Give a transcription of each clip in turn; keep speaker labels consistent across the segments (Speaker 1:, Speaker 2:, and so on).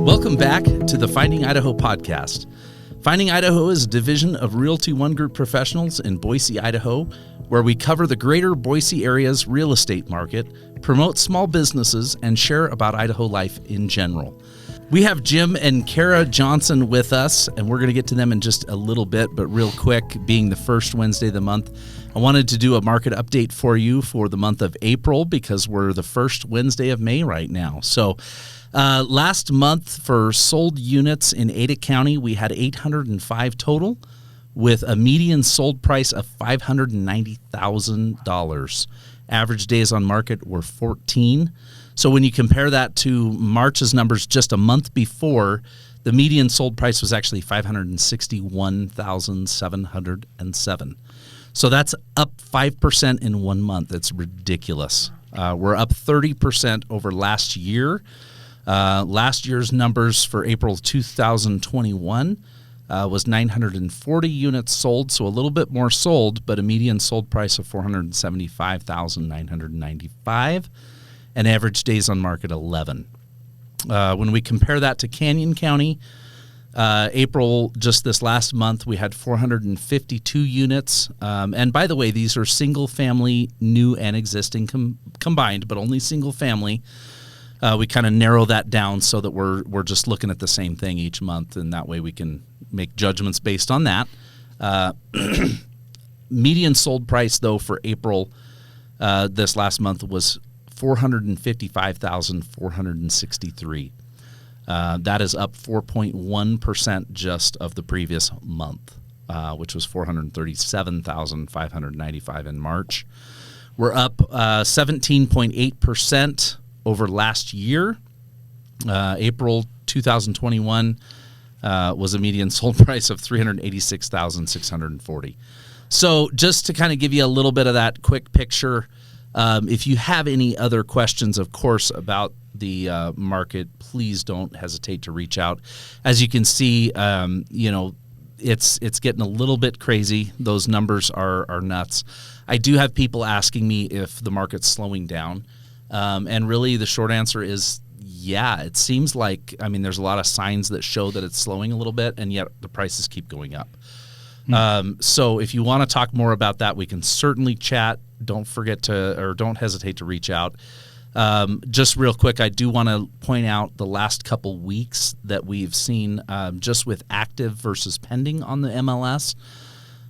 Speaker 1: Welcome back to the Finding Idaho podcast. Finding Idaho is a division of Realty One Group professionals in Boise, Idaho, where we cover the greater Boise area's real estate market, promote small businesses, and share about Idaho life in general. We have Jim and Kara Johnson with us, and we're going to get to them in just a little bit, but real quick, being the first Wednesday of the month, I wanted to do a market update for you for the month of April because we're the first Wednesday of May right now. So last month for sold units in Ada County, we had 805 total with a median sold price of $590,000. Average days on market were 14. So when you compare that to March's numbers just a month before, the median sold price was actually $561,707. So that's up 5% in 1 month. It's ridiculous. We're up 30% over last year. Last year's numbers for April 2021 was 940 units sold, so a little bit more sold, but a median sold price of $475,995, and average days on market 11. When we compare that to Canyon County, April, just this last month, we had 452 units. And by the way, these are single family, new and existing combined, but only single family. We kind of narrow that down so that we're just looking at the same thing each month, and that way we can make judgments based on that. Median sold price, though, for April this last month was $455,463. That is up 4.1% just of the previous month, which was $437,595 in March. We're up 17.8% over last year. April 2021 was a median sold price of $386,640. So just to kind of give you a little bit of that quick picture, if you have any other questions, of course, about the market, please don't hesitate to reach out. As you can see, it's getting a little bit crazy. Those numbers are nuts. I do have people asking me if the market's slowing down. And really the short answer is, yeah, it seems like, there's a lot of signs that show that it's slowing a little bit, and yet the prices keep going up. So if you want to talk more about that, we can certainly chat. Don't hesitate to reach out. Just real quick, I do want to point out the last couple weeks that we've seen just with active versus pending on the MLS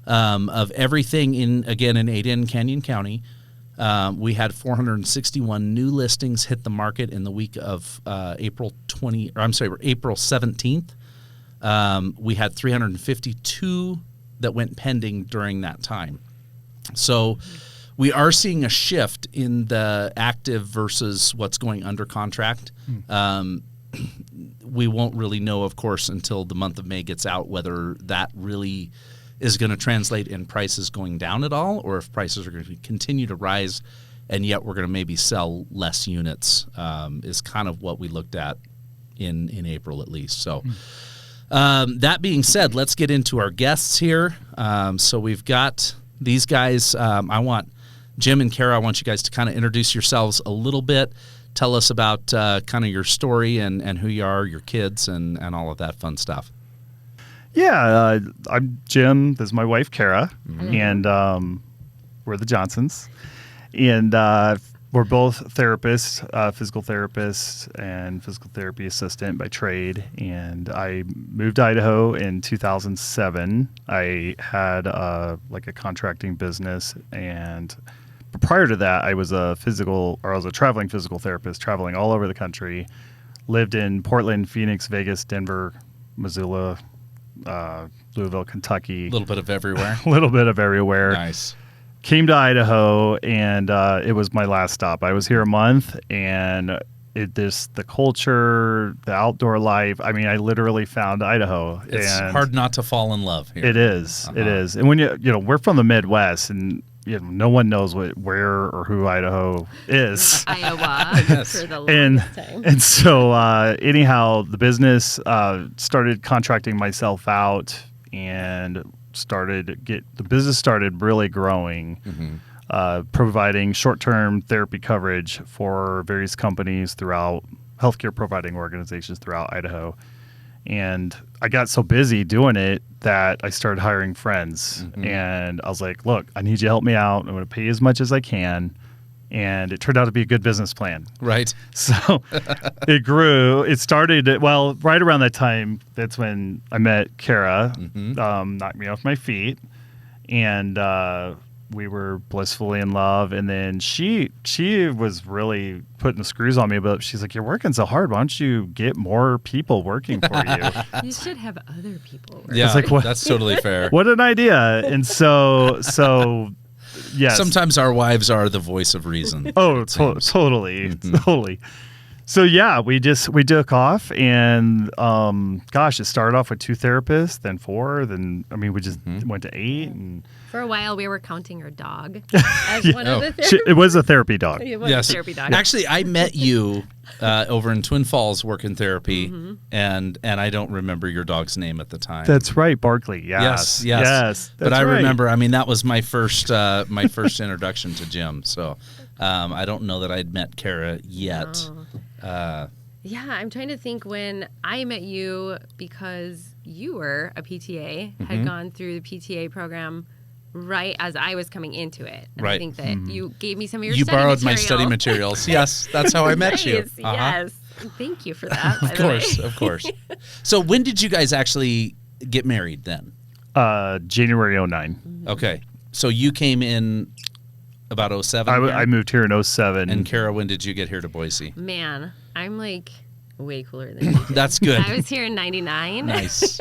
Speaker 1: of everything in Ada and Canyon County. We had 461 new listings hit the market in the week of April 17th. We had 352 that went pending during that time. So we are seeing a shift in the active versus what's going under contract. We won't really know, of course, until the month of May gets out whether that really is going to translate in prices going down at all, or if prices are going to continue to rise, and yet we're going to maybe sell less units, is kind of what we looked at in April at least. So that being said, let's get into our guests here. So we've got these guys. I want Jim and Kara, I want you guys to kind of introduce yourselves a little bit. Tell us about kind of your story and who you are, your kids, and all of that fun stuff.
Speaker 2: Yeah, I'm Jim. This is my wife, Kara, and we're the Johnsons. And we're both therapists, physical therapists and physical therapy assistant by trade. And I moved to Idaho in 2007. I had a contracting business, but prior to that, I was a traveling physical therapist, traveling all over the country. Lived in Portland, Phoenix, Vegas, Denver, Missoula, Louisville, Kentucky.
Speaker 1: A little bit of everywhere.
Speaker 2: Nice. Came to Idaho, and it was my last stop. I was here a month, and the culture, the outdoor life. I literally found Idaho.
Speaker 1: It's hard not to fall in love here.
Speaker 2: It is. It is. And when we're from the Midwest, and no one knows where or who Idaho is.
Speaker 3: Iowa for the longest time.
Speaker 2: And so anyhow, the business started contracting myself out, and the business started really growing, providing short-term therapy coverage for various companies throughout healthcare providing organizations throughout Idaho. And I got so busy doing it that I started hiring friends. And I was like, look, I need you to help me out. I'm going to pay you as much as I can. And it turned out to be a good business plan.
Speaker 1: Right.
Speaker 2: So it grew. It started, well, right around that time, that's when I met Kara, knocked me off my feet. And we were blissfully in love. And then she was really putting the screws on me, but she's like, you're working so hard. Why don't you get more people working for you?
Speaker 3: You should have other people work.
Speaker 1: Yeah,
Speaker 2: It's like, what?
Speaker 1: that's totally fair.
Speaker 2: What an idea. And so yes.
Speaker 1: Sometimes our wives are the voice of reason.
Speaker 2: Oh,
Speaker 1: it seems.
Speaker 2: totally. Totally. So yeah, we took off, and gosh, it started off with 2 therapists, then 4, then we just went to 8, and
Speaker 3: For a while, we were counting our dog as one of the therapists.
Speaker 2: it was a therapy dog.
Speaker 3: It was
Speaker 1: Yes.
Speaker 3: a therapy dog.
Speaker 1: Actually, I met you over in Twin Falls working therapy, and I don't remember your dog's name at the time.
Speaker 2: That's right, Barkley. Yes.
Speaker 1: Yes. But
Speaker 2: that's
Speaker 1: I
Speaker 2: right.
Speaker 1: remember. That was my first introduction to Jim. So I don't know that I'd met Kara yet.
Speaker 3: Yeah, I'm trying to think when I met you because you were a PTA, had gone through the PTA program right as I was coming into it. And
Speaker 1: Right.
Speaker 3: I think that you gave me some of your
Speaker 1: You
Speaker 3: study
Speaker 1: borrowed my
Speaker 3: material.
Speaker 1: study materials. Yes, that's how I met you.
Speaker 3: Nice, Yes. Thank you for that.
Speaker 1: Of course, of course. So when did you guys actually get married then?
Speaker 2: January 09.
Speaker 1: Okay. So you came in about 07?
Speaker 2: I moved here in 07.
Speaker 1: And Kara, when did you get here to Boise?
Speaker 3: Man, I'm like way cooler than you.
Speaker 1: That's good.
Speaker 3: I was here in 99.
Speaker 1: Nice.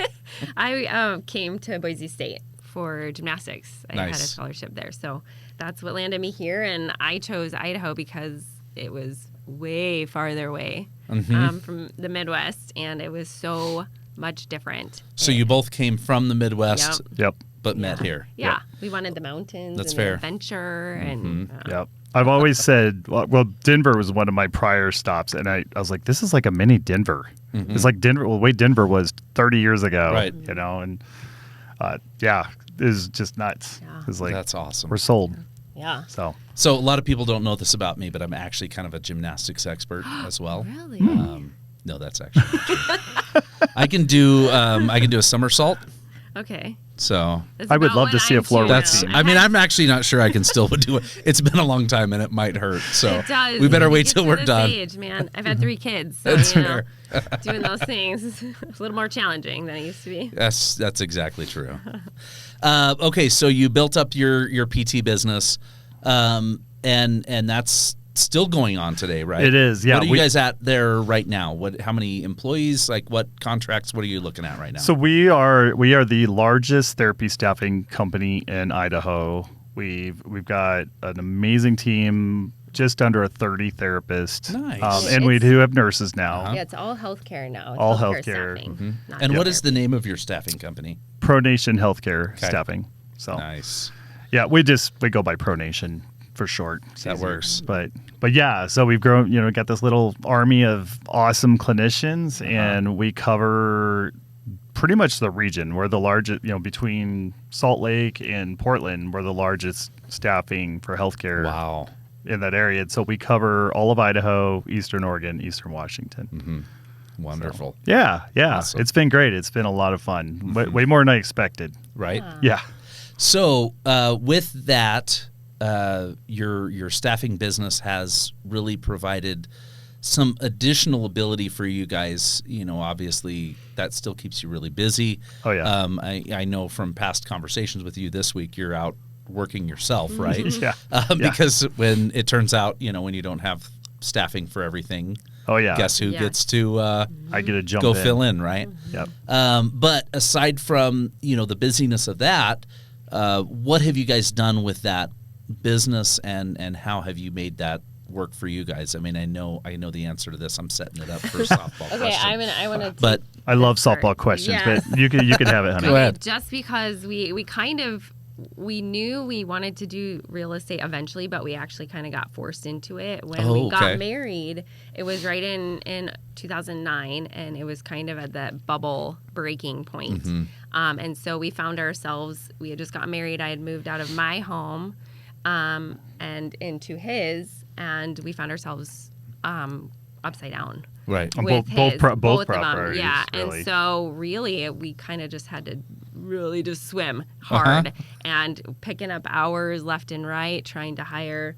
Speaker 3: I came to Boise State for gymnastics. I had a
Speaker 1: Nice.
Speaker 3: scholarship there. So that's what landed me here. And I chose Idaho because it was way farther away from the Midwest. And it was so much different.
Speaker 1: So you both came from the Midwest,
Speaker 2: Yep.
Speaker 1: but met here.
Speaker 3: Yeah. We wanted the mountains
Speaker 1: That's
Speaker 3: and
Speaker 1: fair.
Speaker 3: the adventure. And
Speaker 2: Yep. I've always said, well, Denver was one of my prior stops, and I was like, this is like a mini Denver. It's like Denver, well, the way Denver was 30 years ago,
Speaker 1: Right.
Speaker 2: and yeah, it was just nuts.
Speaker 3: Yeah.
Speaker 2: It's like,
Speaker 1: That's awesome.
Speaker 2: we're sold.
Speaker 3: yeah.
Speaker 2: So,
Speaker 1: So a lot of people don't know this about me, but I'm actually kind of a gymnastics expert as well.
Speaker 3: Really?
Speaker 1: No, that's actually not true. I can do a somersault.
Speaker 3: Okay.
Speaker 1: So
Speaker 3: That's
Speaker 2: I would
Speaker 3: about
Speaker 2: love to
Speaker 3: what
Speaker 2: see a
Speaker 3: I'm
Speaker 2: floor
Speaker 3: doing.
Speaker 1: that's.
Speaker 2: routine.
Speaker 1: I'm actually not sure I can still do it. It's been a long time and it might hurt. So
Speaker 3: It does.
Speaker 1: we better
Speaker 3: When you
Speaker 1: wait
Speaker 3: get
Speaker 1: till
Speaker 3: to
Speaker 1: we're
Speaker 3: this
Speaker 1: done.
Speaker 3: Age, man. I've had 3 kids, so
Speaker 1: That's
Speaker 3: doing those things is a little more challenging than it used to be.
Speaker 1: That's exactly true. Okay, so you built up your PT business, and that's still going on today, right?
Speaker 2: It is, yeah.
Speaker 1: What are you guys at there right now? How many employees? Like what contracts? What are you looking at right now?
Speaker 2: So we are the largest therapy staffing company in Idaho. We've got an amazing team, just under 30 therapists.
Speaker 1: Nice.
Speaker 2: And we do have nurses now.
Speaker 3: Yeah, it's all healthcare now. It's
Speaker 2: All
Speaker 3: healthcare.
Speaker 2: healthcare.
Speaker 3: Staffing, not
Speaker 1: and what
Speaker 3: therapy.
Speaker 1: is the name of your staffing company?
Speaker 2: Pronation Healthcare
Speaker 1: Okay.
Speaker 2: Staffing. So
Speaker 1: Nice.
Speaker 2: yeah, we go by Pronation for short. It's
Speaker 1: That
Speaker 2: easier.
Speaker 1: works.
Speaker 2: But yeah, so we've grown. Got this little army of awesome clinicians, and we cover pretty much the region. We're the largest. Between Salt Lake and Portland, we're the largest staffing for healthcare.
Speaker 1: Wow.
Speaker 2: In that area. And so we cover all of Idaho, Eastern Oregon, Eastern Washington.
Speaker 1: Wonderful.
Speaker 2: Yeah.
Speaker 1: Awesome.
Speaker 2: It's been great. It's been a lot of fun. Way more than I expected.
Speaker 1: Right.
Speaker 2: Yeah.
Speaker 1: So with that, your staffing business has really provided some additional ability for you guys. Obviously that still keeps you really busy.
Speaker 2: Oh, yeah.
Speaker 1: I know from past conversations with you this week, you're out working yourself, right?
Speaker 2: Yeah.
Speaker 1: Because when it turns out, when you don't have staffing for everything,
Speaker 2: Oh, yeah.
Speaker 1: guess who
Speaker 3: Yeah.
Speaker 1: gets to
Speaker 2: I get to jump
Speaker 1: go
Speaker 2: in.
Speaker 1: fill in, right?
Speaker 2: Yep.
Speaker 1: But aside from the busyness of that, what have you guys done with that business, and how have you made that work for you guys? I mean, I know the answer to this. I'm setting it up for a softball
Speaker 3: Okay,
Speaker 1: question.
Speaker 3: I want to.
Speaker 1: But
Speaker 2: I love
Speaker 3: Sorry.
Speaker 2: softball questions,
Speaker 3: Yes.
Speaker 2: but you can have it, honey.
Speaker 1: Go ahead.
Speaker 3: Just because we knew we wanted to do real estate eventually, but we actually kind of got forced into it when
Speaker 1: Oh,
Speaker 3: we
Speaker 1: okay.
Speaker 3: got married. It was right in 2009, and it was kind of at that bubble breaking point. And so we found ourselves. We had just got married. I had moved out of my home and into his, and we found ourselves upside down.
Speaker 1: Right.
Speaker 2: On
Speaker 3: With
Speaker 2: both
Speaker 3: his,
Speaker 2: both
Speaker 3: of them,
Speaker 2: properties,
Speaker 3: yeah.
Speaker 2: really.
Speaker 3: And so really, we kind of just had to really just swim hard and picking up hours left and right, trying to hire,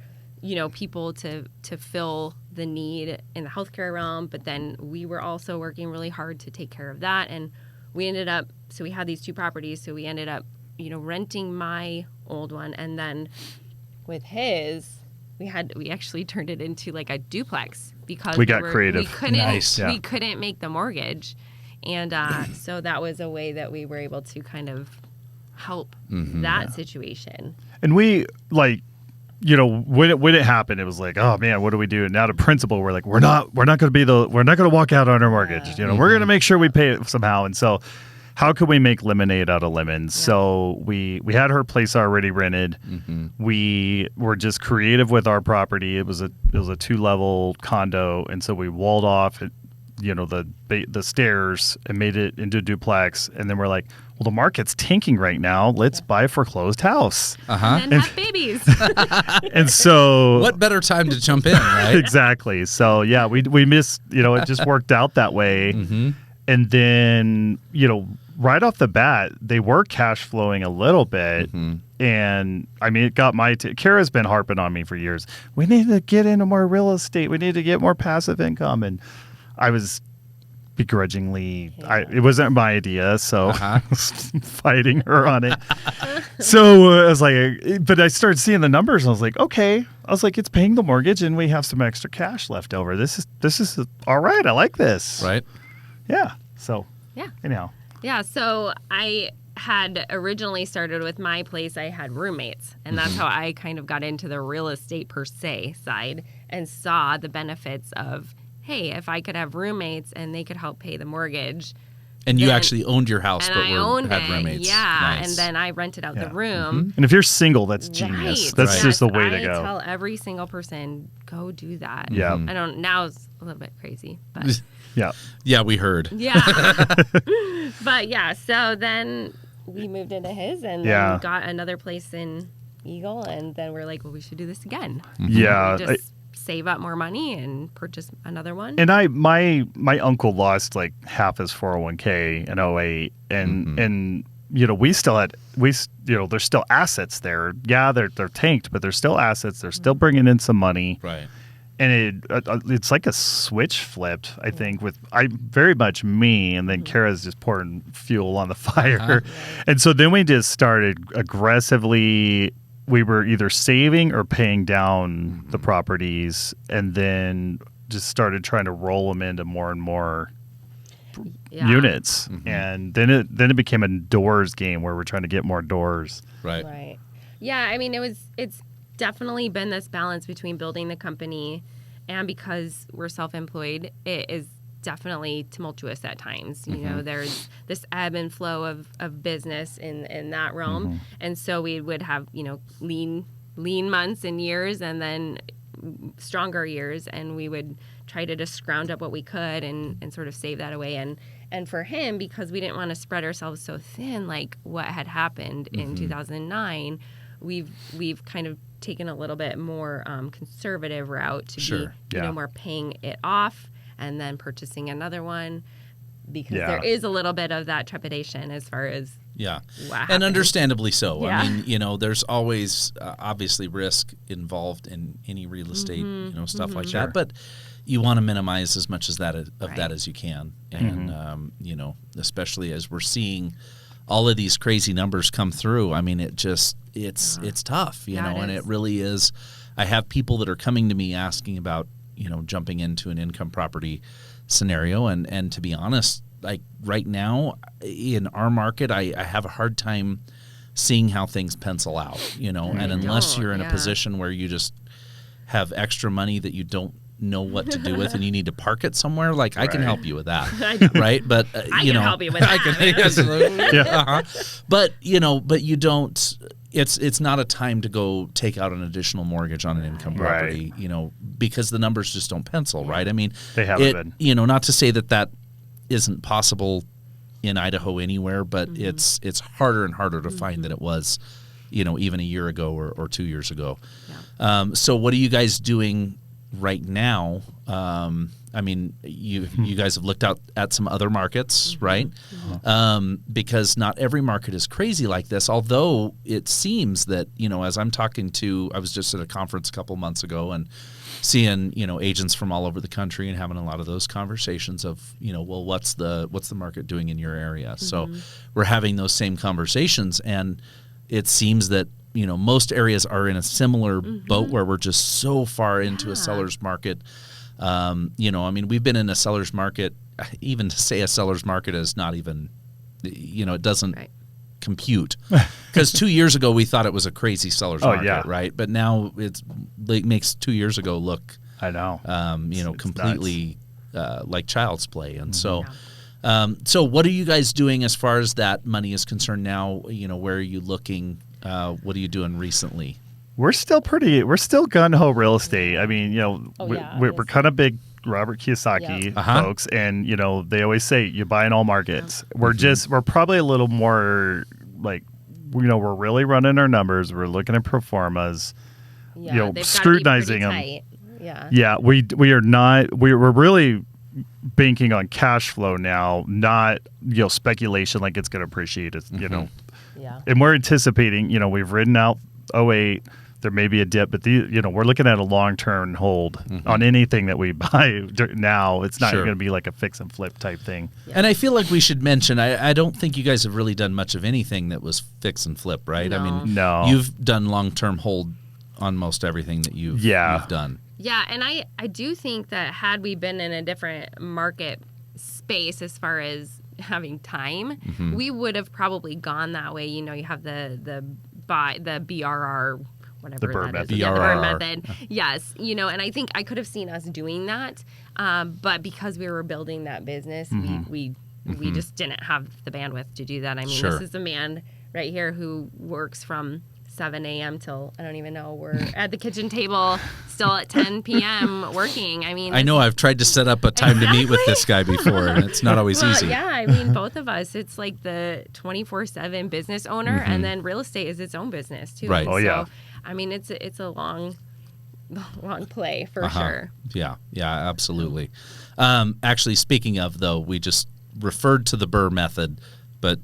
Speaker 3: people to fill the need in the healthcare realm. But then we were also working really hard to take care of that, and we ended up. So we had these 2 properties, so we ended up, renting my old one, and then with his. We actually turned it into like a duplex because
Speaker 2: we got creative.
Speaker 3: We couldn't
Speaker 1: Nice.
Speaker 3: we couldn't make the mortgage, and so that was a way that we were able to kind of help that situation.
Speaker 2: And we when it happened, it was like, oh man, what do we do? And now the principal, we're like, we're not going to walk out on our mortgage. We're going to make sure we pay it somehow. And so, how could we make lemonade out of lemons? Yeah. So we had her place already rented. We were just creative with our property. It was a 2-level condo, and so we walled off the stairs and made it into a duplex. And then we're like, well, the market's tanking right now. Let's buy a foreclosed house.
Speaker 3: And then have babies.
Speaker 2: And so,
Speaker 1: what better time to jump in, right?
Speaker 2: Exactly. So yeah, we missed. It just worked out that way. And then right off the bat, they were cash flowing a little bit. And I mean, it got Kara's been harping on me for years. We need to get into more real estate. We need to get more passive income. And I was begrudgingly, it wasn't my idea. So I was fighting her on it. So I was like, but I started seeing the numbers and I was like, okay. I was like, it's paying the mortgage and we have some extra cash left over. This is all right. I like this.
Speaker 1: Right.
Speaker 2: Yeah. So anyhow.
Speaker 3: Yeah, so I had originally started with my place. I had roommates, and that's how I kind of got into the real estate per se side and saw the benefits of, hey, if I could have roommates and they could help pay the mortgage.
Speaker 1: And you actually owned your house,
Speaker 3: and
Speaker 1: but
Speaker 3: had roommates. Yeah,
Speaker 1: nice.
Speaker 3: and then I rented out the room.
Speaker 2: And if you're single, that's genius.
Speaker 3: Right.
Speaker 2: That's just the way to go.
Speaker 3: I tell every single person, go do that.
Speaker 2: Yeah.
Speaker 3: I don't. Now it's a little bit crazy, but
Speaker 1: yeah, we heard.
Speaker 3: Yeah. But yeah, so then we moved into his and then got another place in Eagle, and then we're like, well, we should do this again.
Speaker 2: Yeah.
Speaker 3: Just save up more money and purchase another one.
Speaker 2: And my uncle lost like half his 401k in 08, and we still had there's still assets there. Yeah, they're tanked, but there's still assets. They're still bringing in some money.
Speaker 1: Right.
Speaker 2: And it's like a switch flipped, I think, with very much me, and then Kara's just pouring fuel on the fire. And so then we just started aggressively. We were either saving or paying down the properties, and then just started trying to roll them into more and more units. And then it became a doors game where we're trying to get more doors.
Speaker 3: Right. Yeah, I mean, it's definitely been this balance between building the company and because we're self-employed, it is definitely tumultuous at times. There's this ebb and flow of business in that realm. And so we would have, lean months and years and then stronger years, and we would try to just scrounge up what we could and sort of save that away. And for him, because we didn't want to spread ourselves so thin like what had happened in 2009, we've kind of taken a little bit more conservative route to be more paying it off and then purchasing another one, because there is a little bit of that trepidation as far as what happens.
Speaker 1: And understandably so.
Speaker 3: Yeah.
Speaker 1: I mean, there's always obviously risk involved in any real estate, stuff like that. But you want to minimize as much as that as you can, and especially as we're seeing all of these crazy numbers come through. I mean, it's tough, and it really is. I have people that are coming to me asking about, jumping into an income property scenario. And to be honest, like right now in our market, I have a hard time seeing how things pencil out, and unless you're in a position where you just have extra money that you don't know what to do with and you need to park it somewhere, like I can help you with that. Right. But
Speaker 3: I can help you with
Speaker 1: that. But you don't, it's not a time to go take out an additional mortgage on an income property, because the numbers just don't pencil. Right. I mean,
Speaker 2: they haven't been,
Speaker 1: not to say that isn't possible in Idaho anywhere, but it's harder and harder to find than it was, even a year ago or 2 years ago. So what are you guys doing right now, I mean, you guys have looked out at some other markets, right? Because not every market is crazy like this, although it seems that, as I'm talking to, I was just at a conference a couple months ago and seeing, agents from all over the country and having a lot of those conversations of, well, what's the market doing in your area? So we're having those same conversations, and it seems that, most areas are in a similar boat where we're just so far into a seller's market. I mean, we've been in a seller's market. Even to say a seller's market is not even, it doesn't compute. Because 2 years ago we thought it was a crazy seller's market, right? But now it makes 2 years ago look,
Speaker 2: I know,
Speaker 1: it's completely like child's play. And so what are you guys doing as far as that money is concerned now? Where are you looking? What are you doing recently?
Speaker 2: We're still gun-ho real estate. I mean, we're kind of big Robert Kiyosaki folks, and they always say you buy in all markets. We're probably a little more like, we're really running our numbers. We're looking at pro formas, scrutinizing them. We are not. We're really banking on cash flow now, not speculation like it's going to appreciate it. And we're anticipating. We've ridden out 08. There may be a dip, but we're looking at a long-term hold on anything that we buy now. It's not going to be like a fix and flip type thing.
Speaker 1: And I feel like we should mention, I don't think you guys have really done much of anything that was fix and flip, right?
Speaker 3: No.
Speaker 1: I mean,
Speaker 2: no.
Speaker 1: You've done long-term hold on most everything that you've done.
Speaker 3: Yeah, and I do think that had we been in a different market space as far as having time, we would have probably gone that way. You have the BRR, whatever
Speaker 2: the BRR
Speaker 3: that is.
Speaker 2: method.
Speaker 3: Yeah, the BRR method. Yes, and I think I could have seen us doing that, but because we were building that business, we just didn't have the bandwidth to do that. I mean, this is a man right here who works from 7 a.m. till, I don't even know, we're at the kitchen table still at 10 p.m. working. I mean,
Speaker 1: I know I've tried to set up a time to meet with this guy before, and it's not always easy.
Speaker 3: Yeah, I mean, both of us, it's like the 24/7 business owner, and then real estate is its own business too.
Speaker 1: Right.
Speaker 3: So, I mean, it's a long play for sure.
Speaker 1: Yeah, absolutely. Actually, speaking of, though, we just referred to the BRRRR method, but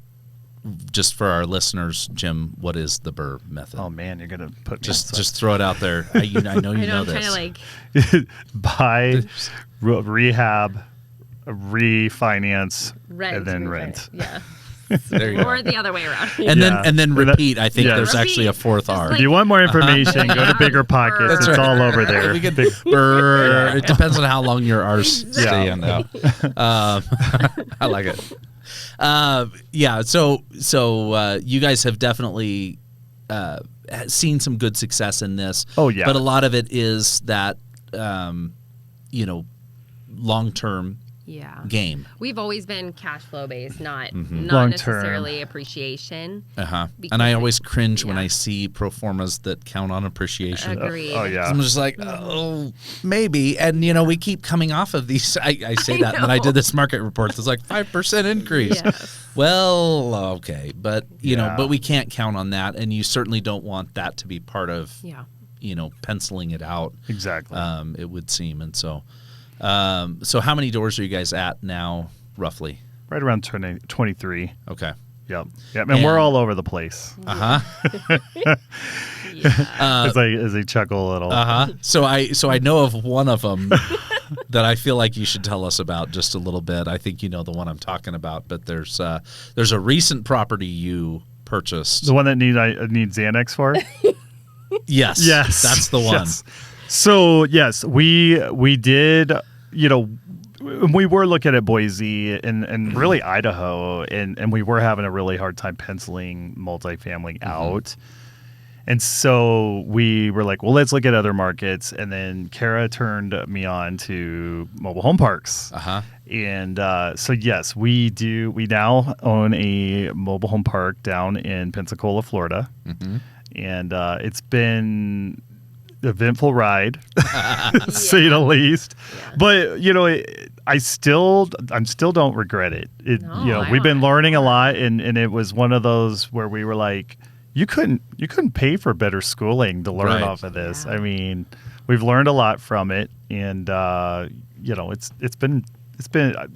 Speaker 1: just for our listeners, Jim, what is the BRRRR method?
Speaker 2: Oh man, you're gonna put me
Speaker 1: just throw it out there. I know you know this.
Speaker 3: I'm trying to
Speaker 2: buy, rehab, refinance, and then rent.
Speaker 3: Yeah.
Speaker 1: There you
Speaker 3: or the other way around.
Speaker 1: And then repeat. I think there's actually a fourth R.
Speaker 2: If you want more information, go to Bigger Pockets. It's all over there.
Speaker 1: We could BRRRR. It depends on how long your R's stay in, though. I like it. So you guys have definitely seen some good success in this.
Speaker 2: Oh, yeah.
Speaker 1: But a lot of it is that, long-term game.
Speaker 3: We've always been cash flow based, not
Speaker 2: Long-term.
Speaker 3: necessarily appreciation.
Speaker 1: And I always cringe when I see pro formas that count on appreciation.
Speaker 3: Agreed.
Speaker 2: Oh yeah.
Speaker 1: I'm just like, oh, maybe. And, we keep coming off of these. I say that, and then I did this market report. It's like 5% increase.
Speaker 3: Yes.
Speaker 1: Well, okay. But, but we can't count on that. And you certainly don't want that to be part of, penciling it out.
Speaker 2: Exactly.
Speaker 1: It would seem. And so, so how many doors are you guys at now, roughly?
Speaker 2: Right around 23.
Speaker 1: Okay.
Speaker 2: Yep. And we're all over the place. As I chuckle a little.
Speaker 1: So I know of one of them that I feel like you should tell us about just a little bit. I think you know the one I'm talking about, but there's a recent property you purchased.
Speaker 2: The one that I need Xanax for?
Speaker 1: Yes. That's the one.
Speaker 2: Yes. So yes, we did. We were looking at Boise and really Idaho, and we were having a really hard time penciling multifamily out. And so we were like, well, let's look at other markets. And then Kara turned me on to mobile home parks. And so, yes, we do. We now own a mobile home park down in Pensacola, Florida. And it's been eventful ride, to say the least. But I'm still don't regret it. We've been learning a lot, and it was one of those where we were like, you couldn't pay for better schooling to learn off of this. I mean, we've learned a lot from it, and it's been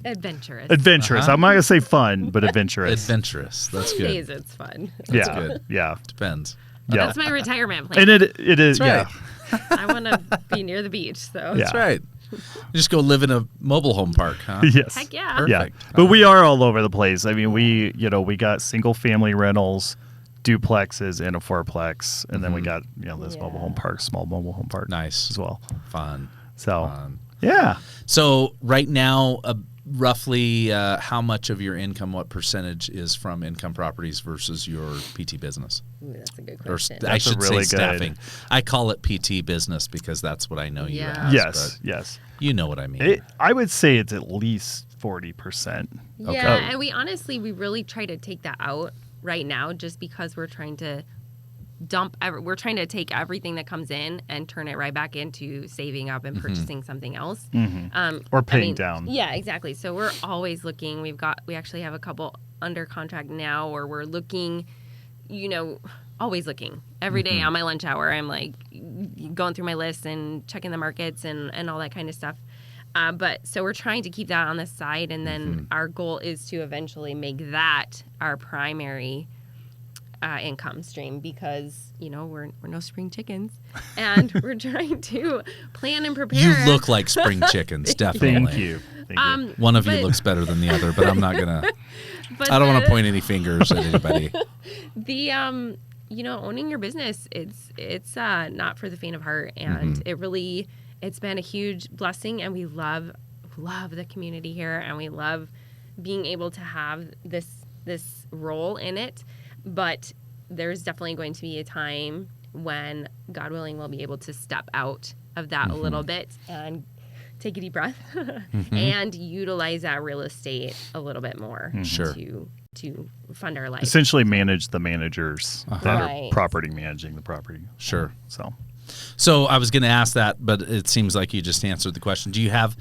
Speaker 3: Adventurous.
Speaker 2: adventurous. I'm not gonna say fun, but adventurous.
Speaker 1: Adventurous. That's
Speaker 3: Some
Speaker 1: good.
Speaker 3: days it's fun.
Speaker 1: That's
Speaker 2: yeah,
Speaker 1: good.
Speaker 2: yeah,
Speaker 1: Depends.
Speaker 2: yeah.
Speaker 3: That's my retirement plan.
Speaker 2: And it is,
Speaker 1: That's
Speaker 2: yeah,
Speaker 3: I want to be near the beach. So
Speaker 2: Yeah.
Speaker 1: That's right. You just go live in a mobile home park, huh?
Speaker 2: yes,
Speaker 3: heck yeah.
Speaker 1: Perfect.
Speaker 2: yeah. But we are all over the place. I mean, we got single family rentals, duplexes, and a fourplex, and then we got this mobile home park, small mobile home park,
Speaker 1: Nice.
Speaker 2: as well.
Speaker 1: Fun.
Speaker 2: So
Speaker 1: Fun.
Speaker 2: yeah.
Speaker 1: So right now, roughly how much of your income, what percentage is from income properties versus your PT business?
Speaker 3: Ooh, that's a good
Speaker 1: Or
Speaker 3: question.
Speaker 1: I
Speaker 2: That's a
Speaker 1: should
Speaker 2: really
Speaker 1: say
Speaker 2: good-
Speaker 1: staffing. I call it PT business because that's what I know you
Speaker 3: Yeah.
Speaker 1: as.
Speaker 2: Yes,
Speaker 1: but
Speaker 2: yes.
Speaker 1: you know what I mean.
Speaker 2: I would say it's at least 40%.
Speaker 3: Yeah,
Speaker 1: Okay.
Speaker 3: and we really try to take that out right now, just because we're trying to we're trying to take everything that comes in and turn it right back into saving up and purchasing something else.
Speaker 2: Or paying down.
Speaker 3: Yeah, exactly. So we're always looking. We actually have a couple under contract now, or we're looking, always looking. Every day on my lunch hour, I'm like going through my list and checking the markets and all that kind of stuff. But so we're trying to keep that on the side, and then our goal is to eventually make that our primary income stream, because we're no spring chickens, and we're trying to plan and prepare.
Speaker 1: You look like spring chickens, definitely.
Speaker 2: Thank you. Thank you.
Speaker 1: One of you
Speaker 3: But-
Speaker 1: looks better than the other, but I'm not gonna.
Speaker 3: But
Speaker 1: I don't want to point any fingers at anybody.
Speaker 3: The owning your business, it's not for the faint of heart, and it's been a huge blessing, and we love the community here, and we love being able to have this role in it. But there's definitely going to be a time when, God willing, we'll be able to step out of that a little bit and take a deep breath and utilize that real estate a little bit more
Speaker 1: Sure.
Speaker 3: to fund our life.
Speaker 2: Essentially manage the managers that
Speaker 3: Right.
Speaker 2: are property managing the property.
Speaker 1: Sure.
Speaker 2: So
Speaker 1: I was going to ask that, but it seems like you just answered the question. Do you have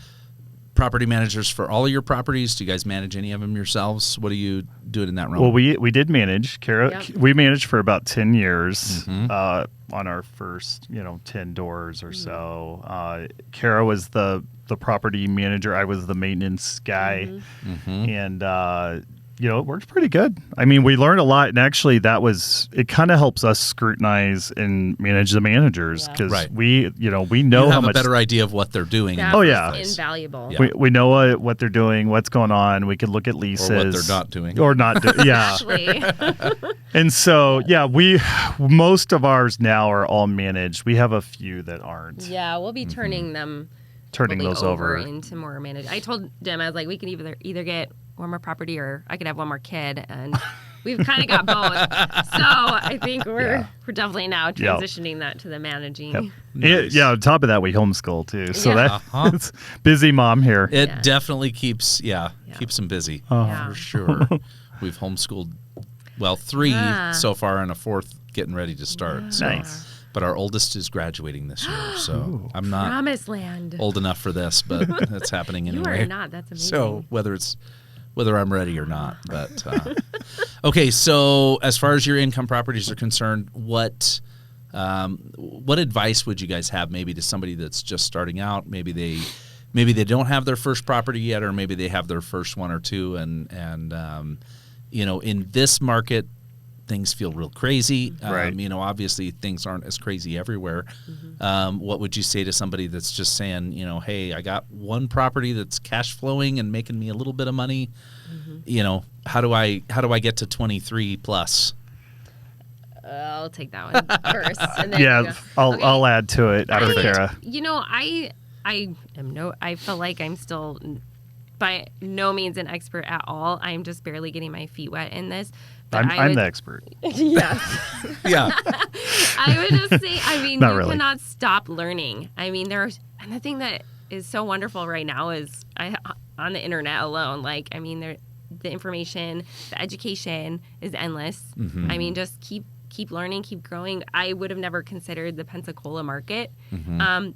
Speaker 1: property managers for all of your properties? Do you guys manage any of them yourselves? What are you doing in that realm?
Speaker 2: well, we did manage, Kara.
Speaker 3: Yep.
Speaker 2: We managed for about 10 years on our first 10 doors or so. Kara was the property manager. I was the maintenance guy, and it worked pretty good. I mean, we learned a lot, and actually it kind of helps us scrutinize and manage the managers, because
Speaker 1: Right.
Speaker 2: we know
Speaker 1: you
Speaker 2: how
Speaker 1: have a
Speaker 2: much
Speaker 1: better idea of what they're doing.
Speaker 3: That
Speaker 2: Oh,
Speaker 3: was
Speaker 2: yeah.
Speaker 3: invaluable.
Speaker 1: Yeah.
Speaker 2: we know what they're doing, what's going on. We could look at leases,
Speaker 1: Or what they're not doing.
Speaker 2: or not do, yeah.
Speaker 3: Actually,
Speaker 2: And so most of ours now are all managed. We have a few that aren't.
Speaker 3: yeah, we'll be turning them
Speaker 2: Turning
Speaker 3: probably
Speaker 2: those over.
Speaker 3: into more managed. I told Jim, I was like, we can either get one more property, or I could have one more kid, and we've kind of got both. So I think we're definitely now transitioning that to the managing.
Speaker 2: Yep.
Speaker 1: Nice.
Speaker 2: Yeah, on top of that, we homeschool too. So
Speaker 3: Yeah.
Speaker 2: that's busy mom here.
Speaker 1: It
Speaker 3: Yeah.
Speaker 1: definitely keeps them busy
Speaker 3: Yeah.
Speaker 1: for sure. We've homeschooled, 3
Speaker 3: Ah.
Speaker 1: so far, and a 4th getting ready to start. So.
Speaker 2: Nice.
Speaker 1: But our oldest is graduating this year, so I'm not
Speaker 3: Promised land.
Speaker 1: old enough for this, but it's happening
Speaker 3: You
Speaker 1: anyway.
Speaker 3: are not. That's amazing.
Speaker 1: So whether I'm ready or not, but okay. So as far as your income properties are concerned, what advice would you guys have maybe to somebody that's just starting out? Maybe they don't have their first property yet, or maybe they have their first one or two, and in this market, things feel real crazy.
Speaker 2: Right.
Speaker 1: Obviously things aren't as crazy everywhere. What would you say to somebody that's just saying, hey, I got one property that's cash flowing and making me a little bit of money. How do I get to 23 plus?
Speaker 3: I'll take that one first. And then
Speaker 2: Yeah,
Speaker 3: you go.
Speaker 2: I'll add to it after
Speaker 3: I-
Speaker 2: Kara.
Speaker 3: I feel like I'm still by no means an expert at all. I'm just barely getting my feet wet in this. But
Speaker 2: I'm the expert.
Speaker 3: Yeah.
Speaker 1: Yeah.
Speaker 3: I would just say,
Speaker 2: Not
Speaker 3: you
Speaker 2: really.
Speaker 3: cannot stop learning. And the thing that is so wonderful right now is on the internet alone, the information, the education is endless. Just keep learning, keep growing. I would have never considered the Pensacola market,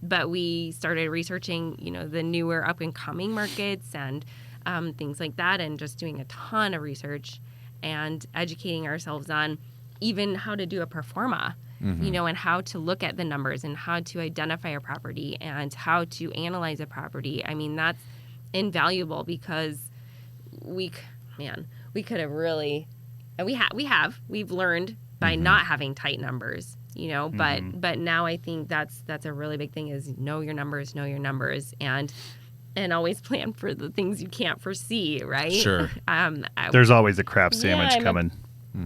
Speaker 3: but we started researching, the newer up and coming markets and things like that, and just doing a ton of research and educating ourselves on even how to do a pro forma. you know, and how to look at the numbers and how to identify a property and how to analyze a property. I mean, that's invaluable because we've learned by not having tight numbers, you know, but now I think that's a really big thing is know your numbers, and always plan for the things you can't foresee, right?
Speaker 1: Sure.
Speaker 2: There's always a crap sandwich coming.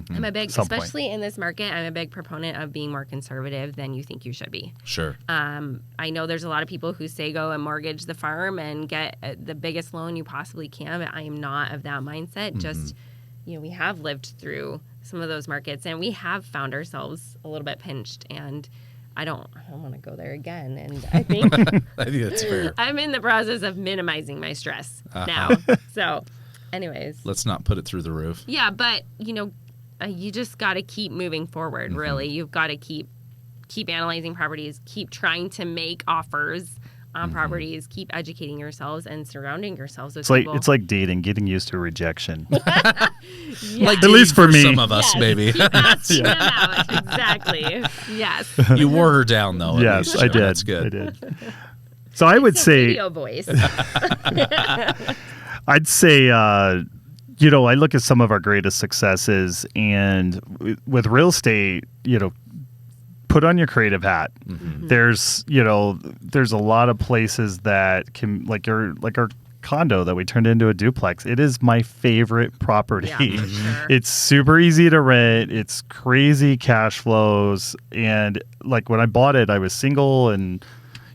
Speaker 3: I'm a big,
Speaker 2: Some point.
Speaker 3: especially in this market, I'm a big proponent of being more conservative than you think you should be.
Speaker 1: Sure.
Speaker 3: I know there's a lot of people who say go and mortgage the farm and get the biggest loan you possibly can, but I am not of that mindset. Just, you know, we have lived through some of those markets and we have found ourselves a little bit pinched, and I don't want to go there again. And I think
Speaker 1: I think that's fair.
Speaker 3: I'm in the process of minimizing my stress now. So anyways.
Speaker 1: Let's not put it through the roof.
Speaker 3: Yeah, but, you know, you just got to keep moving forward, really. You've got to keep analyzing properties, keep trying to make offers on properties, keep educating yourselves and surrounding yourselves with people.
Speaker 2: It's like dating, getting used to rejection.
Speaker 1: Like
Speaker 2: At least for me.
Speaker 1: some of us,
Speaker 3: Yes,
Speaker 1: maybe.
Speaker 3: keep asking them out. Exactly. Yes.
Speaker 1: You wore her down, though. at
Speaker 2: Yes,
Speaker 1: least.
Speaker 2: I did.
Speaker 1: That's good.
Speaker 2: I did. So I would
Speaker 3: It's a
Speaker 2: say,
Speaker 3: video voice.
Speaker 2: I'd say, you know, I look at some of our greatest successes, and with real estate, you know, put on your creative hat. There's, you know, there's a lot of places that can, like our condo that we turned into a duplex. It is my favorite property.
Speaker 3: Yeah, for sure.
Speaker 2: It's super easy to rent. It's crazy cash flows. And like when I bought it, I was single, and,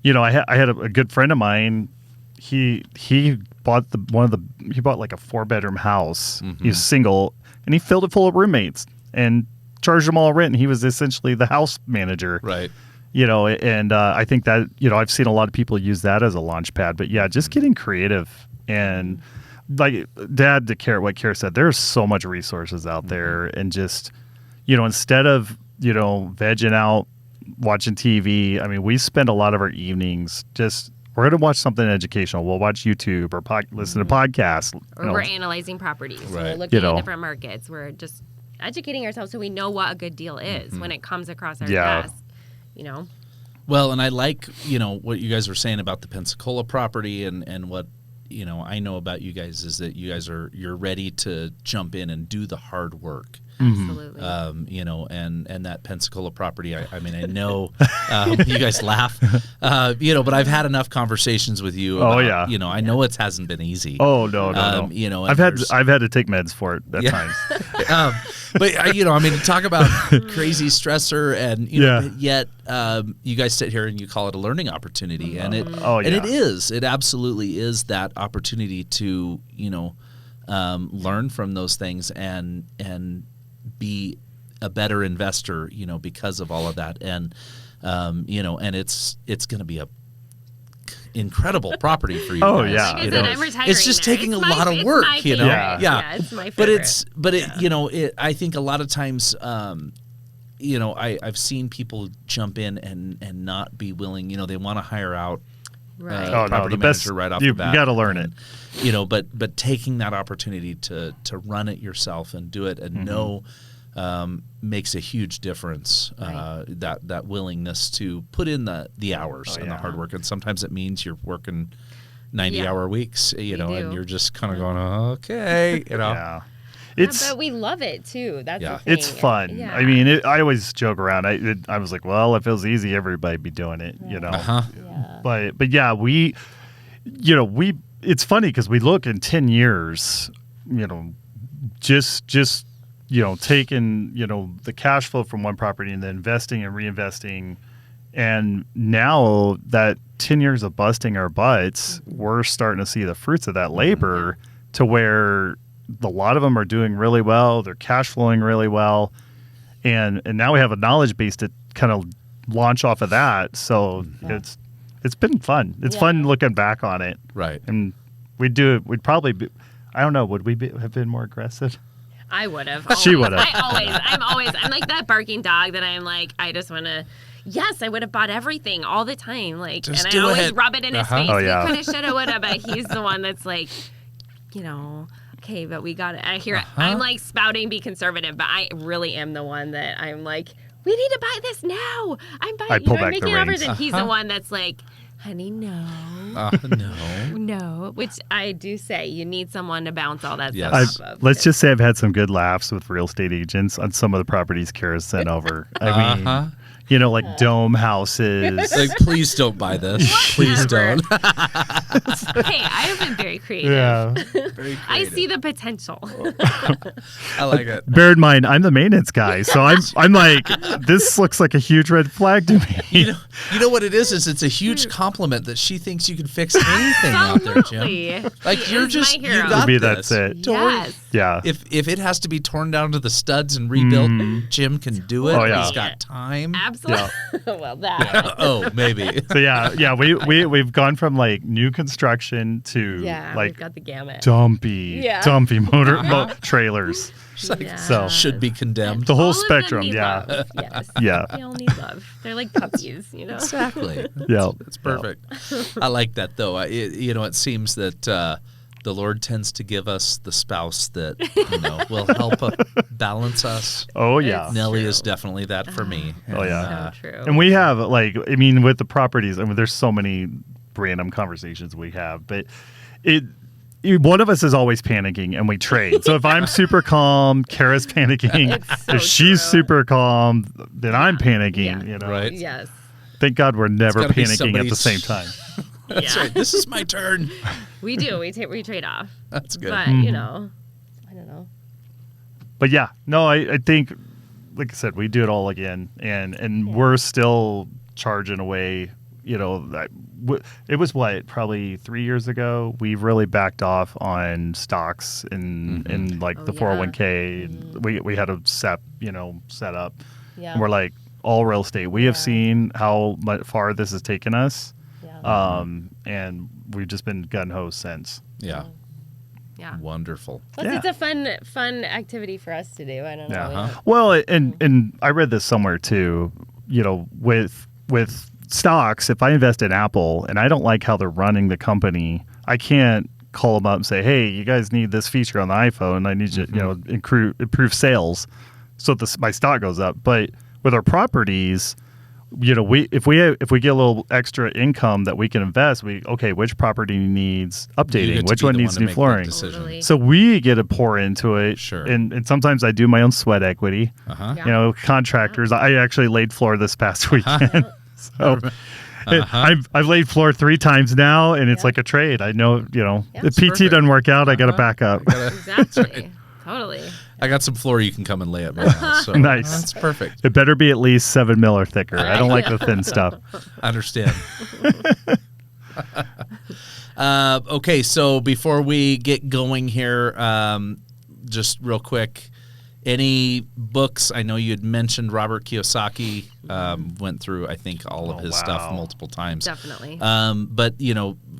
Speaker 2: you know, I had a good friend of mine. He bought he bought like a 4-bedroom house. He's single, and he filled it full of roommates and charged them all rent. And he was essentially the house manager.
Speaker 1: Right.
Speaker 2: You know, and I think that, you know, I've seen a lot of people use that as a launch pad. But yeah, just getting creative. And like what Kara said, there's so much resources out there. And just, you know, instead of, you know, vegging out, watching TV, I mean, we spend a lot of our evenings just, we're going to watch something educational. We'll watch YouTube or listen to podcasts.
Speaker 3: Or we're analyzing properties.
Speaker 1: Right.
Speaker 3: We're looking
Speaker 2: You know.
Speaker 3: at different markets. We're just educating ourselves so we know what a good deal is when it comes across our
Speaker 2: Yeah.
Speaker 3: desk. You know?
Speaker 1: Well, and I like, you know, what you guys were saying about the Pensacola property, and what, you know, I know about you guys is that you guys you're ready to jump in and do the hard work.
Speaker 3: Absolutely.
Speaker 1: You know, and that Pensacola property, I mean, I know you guys laugh, you know, but I've had enough conversations with you about,
Speaker 2: yeah.
Speaker 1: you know, I know it hasn't been easy.
Speaker 2: Oh, no.
Speaker 1: You know, and
Speaker 2: I've had to take meds for it at
Speaker 1: Yeah.
Speaker 2: times.
Speaker 1: But you know, I mean, talk about crazy stressor, and you know, yet you guys sit here and you call it a learning opportunity, and it and it absolutely is that opportunity to, you know, learn from those things and be a better investor, you know, because of all of that, and you know, and it's going to be a incredible property for you.
Speaker 2: Oh,
Speaker 1: guys,
Speaker 2: yeah.
Speaker 3: Like I
Speaker 1: you
Speaker 3: said,
Speaker 1: know.
Speaker 3: I'm retiring
Speaker 1: It's just
Speaker 3: there.
Speaker 1: taking
Speaker 3: It's
Speaker 1: a lot of
Speaker 3: it's
Speaker 1: work,
Speaker 3: my
Speaker 1: you know.
Speaker 3: favorite.
Speaker 1: Yeah.
Speaker 3: It's my favorite.
Speaker 1: But it, you know, I think a lot of times, you know, I've seen people jump in and not be willing. You know, they want to hire out
Speaker 3: Right.
Speaker 1: property
Speaker 2: the best,
Speaker 1: manager right off
Speaker 2: you
Speaker 1: the bat.
Speaker 2: got to learn it.
Speaker 1: And, you know, but taking that opportunity to run it yourself and do it and know makes a huge difference.
Speaker 3: Right.
Speaker 1: That willingness to put in the hours and the hard work, and sometimes it means you're working 90-hour weeks, you know, and
Speaker 3: do.
Speaker 1: you're just kind of going, okay, you know.
Speaker 2: Yeah.
Speaker 3: Yeah, but we love it too. That's the thing.
Speaker 2: It's fun.
Speaker 3: Yeah.
Speaker 2: I mean, I always joke around. I was like, well, if it was easy, everybody'd be doing it, you know.
Speaker 3: Yeah.
Speaker 2: But yeah, it's funny because we look in 10 years, you know, just you know, taking, you know, the cash flow from one property and then investing and reinvesting. And now that 10 years of busting our butts, we're starting to see the fruits of that labor to where a lot of them are doing really well. They're cash flowing really well. And now we have a knowledge base to kind of launch off of that. So it's been fun. It's fun looking back on it.
Speaker 1: Right.
Speaker 2: And we'd probably be, I don't know, would we have been more aggressive?
Speaker 3: I would have.
Speaker 2: She would have.
Speaker 3: I'm like that barking dog that I'm like, I just want to. Yes, I would have bought everything all the time. Like,
Speaker 1: Just
Speaker 3: and
Speaker 1: do
Speaker 3: I always
Speaker 1: it.
Speaker 3: rub it in his face.
Speaker 2: Oh, yeah.
Speaker 3: We could have, should have, would have. But he's the one that's like, you know, okay, but we got it. I hear it. I'm like spouting, be conservative, but I really am the one that I'm like, we need to buy this now. I'm buying.
Speaker 2: I pull
Speaker 3: I'm
Speaker 2: back the
Speaker 3: making offers,
Speaker 2: reins.
Speaker 3: and he's the one that's like, honey, no. No, which I do say you need someone to bounce all that
Speaker 1: Yes.
Speaker 3: stuff off of.
Speaker 2: Let's just say I've had some good laughs with real estate agents on some of the properties Kara's sent over. I mean, you know, like dome houses.
Speaker 1: Like, please don't buy this. Please don't.
Speaker 3: Hey, I have been very creative.
Speaker 2: Yeah.
Speaker 1: Very
Speaker 3: I
Speaker 1: creative.
Speaker 3: see the potential.
Speaker 1: I like it.
Speaker 2: Bear in mind, I'm the maintenance guy, so I'm like, this looks like a huge red flag to me.
Speaker 1: You know what it is? It's a huge compliment that she thinks you can fix anything out there, Jim.
Speaker 3: Absolutely.
Speaker 1: Like
Speaker 3: He
Speaker 1: you're
Speaker 3: is
Speaker 1: just
Speaker 3: my
Speaker 1: you
Speaker 3: hero.
Speaker 1: got
Speaker 2: To me,
Speaker 1: this.
Speaker 2: that's it.
Speaker 1: Don't worry.
Speaker 3: Yes.
Speaker 2: Yeah.
Speaker 1: If it has to be torn down to the studs and rebuilt, Jim can do it.
Speaker 2: Oh, yeah.
Speaker 1: He's got time.
Speaker 3: Absolutely. Well, that.
Speaker 1: Oh, maybe.
Speaker 2: So yeah, we've gone from like new construction to
Speaker 3: Yeah,
Speaker 2: like
Speaker 3: we've got the gamut.
Speaker 2: dumpy trailers.
Speaker 1: It's like,
Speaker 3: Yeah.
Speaker 2: So-
Speaker 1: should be condemned.
Speaker 2: The whole
Speaker 3: All of them
Speaker 2: spectrum,
Speaker 3: need
Speaker 2: yeah.
Speaker 3: love. Yes.
Speaker 2: Yeah.
Speaker 3: They all need love. They're like puppies, you know?
Speaker 1: Exactly.
Speaker 2: Yeah.
Speaker 1: That's perfect. I like that though. It seems that the Lord tends to give us the spouse that will help balance us.
Speaker 2: Oh yeah.
Speaker 1: Nellie
Speaker 3: true.
Speaker 1: is definitely that for me.
Speaker 2: Oh, yeah.
Speaker 3: So true.
Speaker 2: And we have like, I mean, with the properties, I mean, there's so many random conversations we have, but one of us is always panicking and we trade. So if I'm super calm, Kara's panicking.
Speaker 3: It's so
Speaker 2: If she's
Speaker 3: true.
Speaker 2: super calm, then I'm panicking,
Speaker 3: Yeah.
Speaker 2: you know.
Speaker 1: Right.
Speaker 3: Yes.
Speaker 2: Thank God we're never
Speaker 1: gotta be
Speaker 2: panicking at the
Speaker 1: somebody's-
Speaker 2: same time.
Speaker 1: That's
Speaker 3: Yeah.
Speaker 1: right. This is my turn.
Speaker 3: We do. We trade off.
Speaker 1: That's good.
Speaker 3: But,
Speaker 2: Mm-hmm.
Speaker 3: you know, I don't know.
Speaker 2: But yeah, no, I think, like I said, we do it all again, and we're still charging away. You know, it was probably 3 years ago. We've really backed off on stocks and like
Speaker 3: Oh,
Speaker 2: the
Speaker 3: yeah.
Speaker 2: 401k. And we had a set up.
Speaker 3: Yeah.
Speaker 2: And we're like all real estate. We have seen how far this has taken us,
Speaker 3: Yeah.
Speaker 2: and we've just been gun ho since.
Speaker 1: Yeah.
Speaker 3: Yeah.
Speaker 1: Wonderful.
Speaker 3: Plus,
Speaker 2: Yeah.
Speaker 3: it's a fun activity for us to do. I don't know.
Speaker 2: Yeah.
Speaker 3: we don't-
Speaker 2: Well, and I read this somewhere too. You know, with stocks, if I invest in Apple and I don't like how they're running the company, I can't call them up and say, "Hey, you guys need this feature on the iPhone. I need you, improve sales, so my stock goes up." But with our properties, if we get a little extra income that we can invest, which property needs
Speaker 1: You
Speaker 2: updating,
Speaker 1: get to
Speaker 2: which
Speaker 1: be
Speaker 2: one
Speaker 1: the
Speaker 2: needs
Speaker 1: to
Speaker 2: new
Speaker 1: make that
Speaker 2: flooring.
Speaker 1: decision.
Speaker 3: Totally.
Speaker 2: So we get to pour into it.
Speaker 1: Sure.
Speaker 2: And sometimes I do my own sweat equity.
Speaker 1: Uh-huh.
Speaker 3: Yeah.
Speaker 2: You know, contractors. I actually laid floor this past weekend. So I've laid floor 3 times now, and it's
Speaker 3: Yeah.
Speaker 2: like a trade. I know,
Speaker 3: Yeah.
Speaker 2: if PT
Speaker 1: perfect.
Speaker 2: doesn't work out, I got to back up.
Speaker 3: Exactly. Totally.
Speaker 1: I got some floor you can come and lay at my house. So
Speaker 2: Nice.
Speaker 1: That's perfect.
Speaker 2: It better be at least 7 mil or thicker. I don't like the thin stuff.
Speaker 1: I understand. Okay, so before we get going here, just real quick, any books? I know you had mentioned Robert Kiyosaki. Went through, I think, all of his stuff
Speaker 2: wow.
Speaker 1: multiple times.
Speaker 3: Definitely.
Speaker 1: But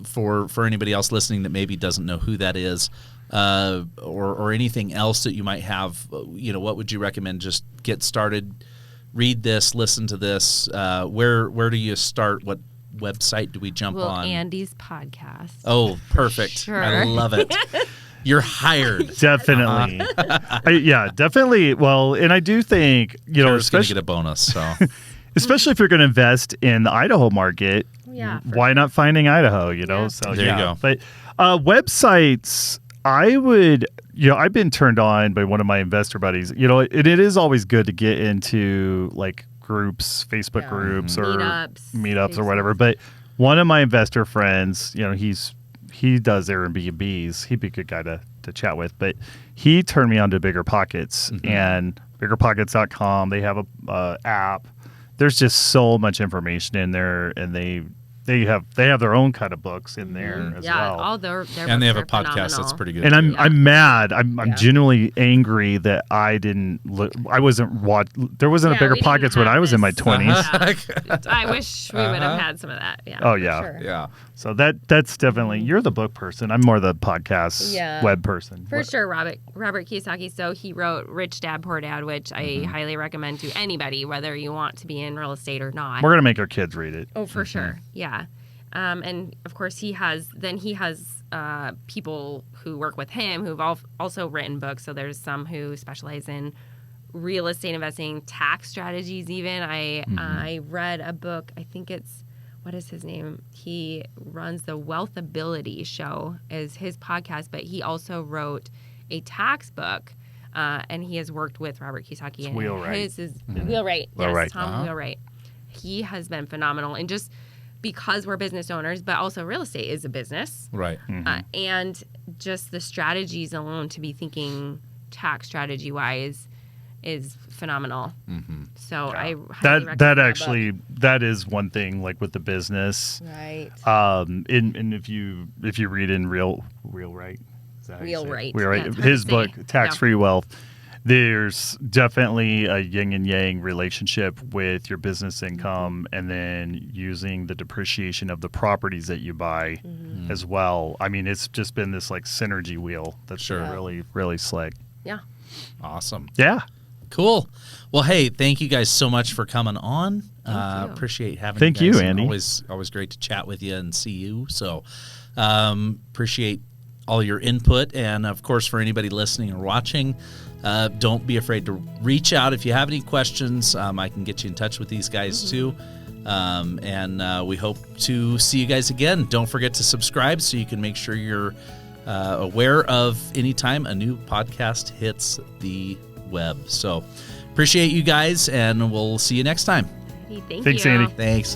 Speaker 1: for anybody else listening that maybe doesn't know who that is, or anything else that you might have, what would you recommend? Just get started, read this, listen to this. Where do you start? What website do we jump on?
Speaker 3: Andy's podcast.
Speaker 1: Oh, perfect!
Speaker 3: Sure.
Speaker 1: I love it. You're hired.
Speaker 2: Definitely. Definitely. Well, and I do think,
Speaker 1: Kara's gonna
Speaker 2: especially
Speaker 1: get a bonus. So
Speaker 2: especially if you're going to invest in the Idaho market,
Speaker 3: Yeah, for
Speaker 2: why not Finding Idaho,
Speaker 3: Yeah.
Speaker 2: So
Speaker 1: There you go.
Speaker 2: But websites, I would, I've been turned on by one of my investor buddies. It is always good to get into like groups, Facebook
Speaker 3: Yeah.
Speaker 2: groups or
Speaker 3: Meetups,
Speaker 2: meetups or
Speaker 3: Facebook.
Speaker 2: whatever. But one of my investor friends, he does Airbnbs. He'd be a good guy to chat with. But he turned me on to Bigger Pockets and biggerpockets.com. They have a app. There's just so much information in there, and they have their own kind of books in there as
Speaker 3: yeah,
Speaker 2: well.
Speaker 3: all their
Speaker 1: and they have a
Speaker 3: books are
Speaker 1: podcast
Speaker 3: phenomenal.
Speaker 1: that's pretty good.
Speaker 2: And
Speaker 1: too.
Speaker 2: I'm mad. I'm
Speaker 3: Yeah.
Speaker 2: genuinely angry that I didn't look. I wasn't watch. There wasn't a
Speaker 3: Yeah,
Speaker 2: Bigger
Speaker 3: we didn't
Speaker 2: Pockets when
Speaker 3: have
Speaker 2: I was in my
Speaker 3: this.
Speaker 2: 20s.
Speaker 3: Yeah. I wish we would have had some of that. Yeah.
Speaker 2: Oh,
Speaker 3: for
Speaker 2: yeah.
Speaker 3: sure.
Speaker 1: Yeah.
Speaker 2: So that's definitely, you're the book person. I'm more the podcast
Speaker 3: Yeah.
Speaker 2: web person.
Speaker 3: For sure, Robert Kiyosaki. So he wrote Rich Dad Poor Dad, which I highly recommend to anybody, whether you want to be in real estate or not.
Speaker 2: We're gonna make our kids read it.
Speaker 3: Oh, for sure. Yeah. And of course he has people who work with him who've also written books. So there's some who specialize in real estate investing, tax strategies even. I read a book, I think it's, what is his name? He runs the Wealthability Show is his podcast, but he also wrote a tax book, and he has worked with Robert Kiyosaki.
Speaker 2: It's Wheelwright.
Speaker 3: His is Wheelwright. Yes,
Speaker 2: Wheelwright.
Speaker 3: Tom Wheelwright. He has been phenomenal. And just because we're business owners, but also real estate is a business.
Speaker 1: Right.
Speaker 3: And just the strategies alone to be thinking tax strategy wise is phenomenal. So I highly recommend
Speaker 2: that
Speaker 3: book.
Speaker 2: actually that is one thing, like with the business.
Speaker 3: Right.
Speaker 2: And if you read in Wheelwright, is that how you say it?
Speaker 3: Wheelwright.
Speaker 2: Wheelwright,
Speaker 3: Yeah, it's hard
Speaker 2: his
Speaker 3: to
Speaker 2: book
Speaker 3: say.
Speaker 2: Tax Free Wealth. There's definitely a yin and yang relationship with your business income and then using the depreciation of the properties that you buy as well. I mean, it's just been this like synergy wheel that's been really, really slick.
Speaker 3: Yeah.
Speaker 1: Awesome.
Speaker 2: Yeah.
Speaker 1: Cool. Well, hey, thank you guys so much for coming on.
Speaker 3: Thank you.
Speaker 1: Appreciate having
Speaker 2: Thank
Speaker 1: you guys.
Speaker 2: you, Andy.
Speaker 1: Always great to chat with you and see you. So appreciate all your input. And, of course, for anybody listening or watching, don't be afraid to reach out. If you have any questions, I can get you in touch with these guys too. And we hope to see you guys again. Don't forget to subscribe so you can make sure you're aware of any time a new podcast hits the web. So appreciate you guys, and we'll see you next time.
Speaker 3: Hey, thank
Speaker 2: Thanks,
Speaker 3: you.
Speaker 2: Andy.
Speaker 1: Thanks.